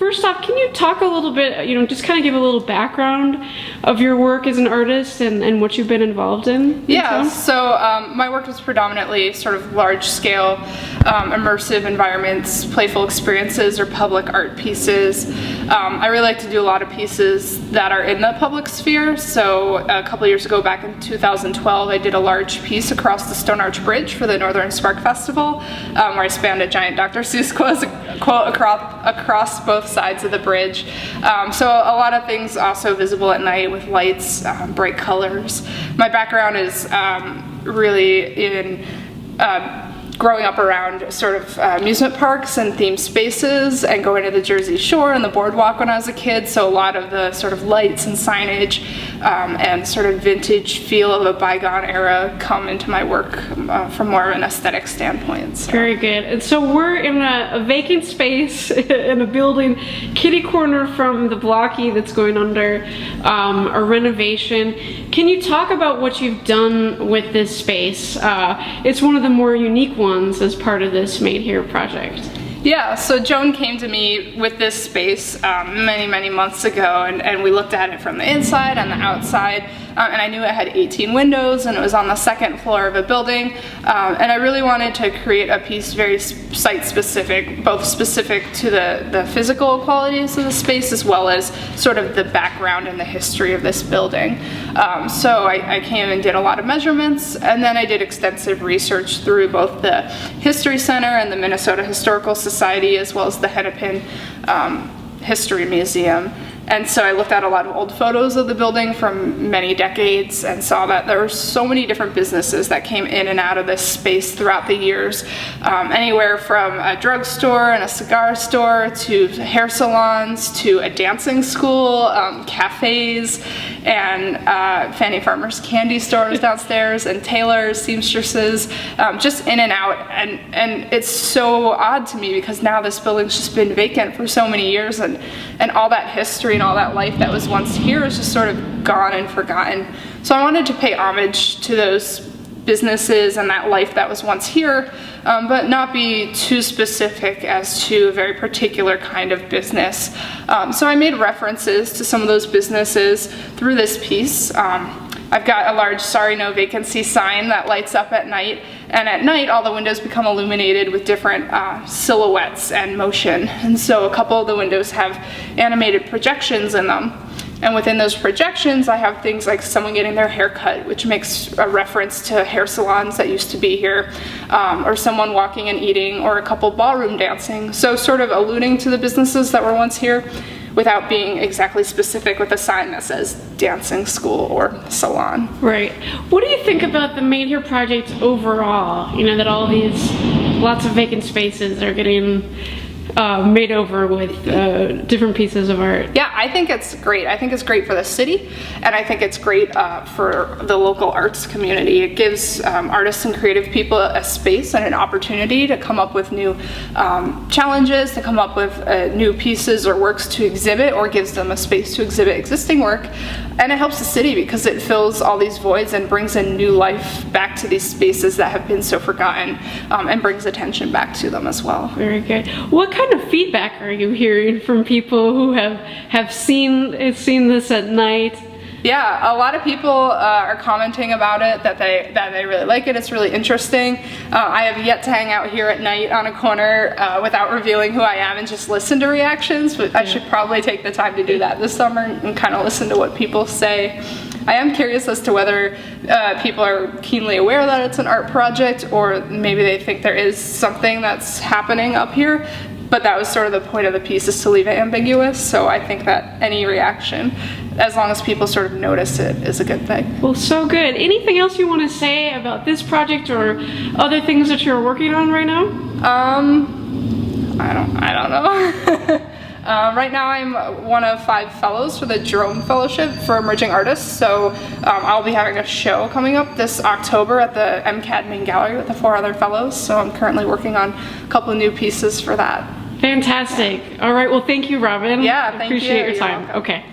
First off, can you talk a little bit, just kind of give a little background of your work as an artist and what you've been involved in? Yeah, so my work is predominantly sort of large-scale, immersive environments, playful experiences, or public art pieces. I really like to do a lot of pieces that are in the public sphere. So a couple years ago, back in 2012, I did a large piece across the Stone Arch Bridge for the Northern Spark Festival, where I spanned a giant Dr. Seuss quote across both sides of the bridge. So a lot of things also visible at night with lights, bright colors. My background is really in growing up around sort of amusement parks and themed spaces and going to the Jersey Shore and the boardwalk when I was a kid, so a lot of the sort of lights and signage and sort of vintage feel of a bygone era come into my work from more of an aesthetic standpoint. So. Very good. And so we're in a vacant space in a building, kitty corner from the blocky that's going under a renovation. Can you talk about what you've done with this space? It's one of the more unique ones as part of this Made Here project. Yeah, so Joan came to me with this space many months ago, and we looked at it from the inside and the outside, and I knew it had 18 windows and it was on the second floor of a building, and I really wanted to create a piece very site specific, both specific to the physical qualities of the space as well as sort of the background and the history of this building. So I came and did a lot of measurements, and then I did extensive research through both the History Center and the Minnesota Historical Society as well as the Hennepin History Museum. And so I looked at a lot of old photos of the building from many decades and saw that there were so many different businesses that came in and out of this space throughout the years. Anywhere from a drugstore and a cigar store to hair salons to a dancing school, cafes, and Fannie Farmer's candy stores downstairs, and tailors, seamstresses, just in and out. And it's so odd to me because now this building's just been vacant for so many years, and all that history and all that life that was once here is just sort of gone and forgotten. So I wanted to pay homage to those businesses and that life that was once here, but not be too specific as to a very particular kind of business. So I made references to some of those businesses through this piece. I've got a large "Sorry No Vacancy" sign that lights up at night, and at night all the windows become illuminated with different silhouettes and motion. And so a couple of the windows have animated projections in them. And within those projections, I have things like someone getting their hair cut, which makes a reference to hair salons that used to be here, or someone walking and eating, or a couple ballroom dancing. So sort of alluding to the businesses that were once here without being exactly specific with a sign that says dancing school or salon. Right. What do you think about the Made Here project overall? You know, that all these lots of vacant spaces are getting made over with different pieces of art. Yeah, I think it's great. I think it's great for the city, and I think it's great for the local arts community. It gives artists and creative people a space and an opportunity to come up with new challenges, to come up with new pieces or works to exhibit, or gives them a space to exhibit existing work. And it helps the city because it fills all these voids and brings a new life back to these spaces that have been so forgotten, and brings attention back to them as well. Very good. What kind of feedback are you hearing from people who have seen this at night? Yeah, a lot of people are commenting about it, that they really like it. It's really interesting. I have yet to hang out here at night on a corner without revealing who I am and just listen to reactions, but I should probably take the time to do that this summer and kind of listen to what people say. I am curious as to whether people are keenly aware that it's an art project, or maybe they think there is something that's happening up here. But that was sort of the point of the piece, is to leave it ambiguous. So I think that any reaction, as long as people sort of notice it, is a good thing. Well, so good. Anything else you want to say about this project or other things that you're working on right now? I don't know. Right now I'm one of 5 fellows for the Jerome Fellowship for Emerging Artists, so I'll be having a show coming up this October at the MCAD Main Gallery with the 4 other fellows, so I'm currently working on a couple of new pieces for that. Fantastic. All right, well, thank you, Robin. Yeah, thank you. Appreciate your time. You're welcome. Okay.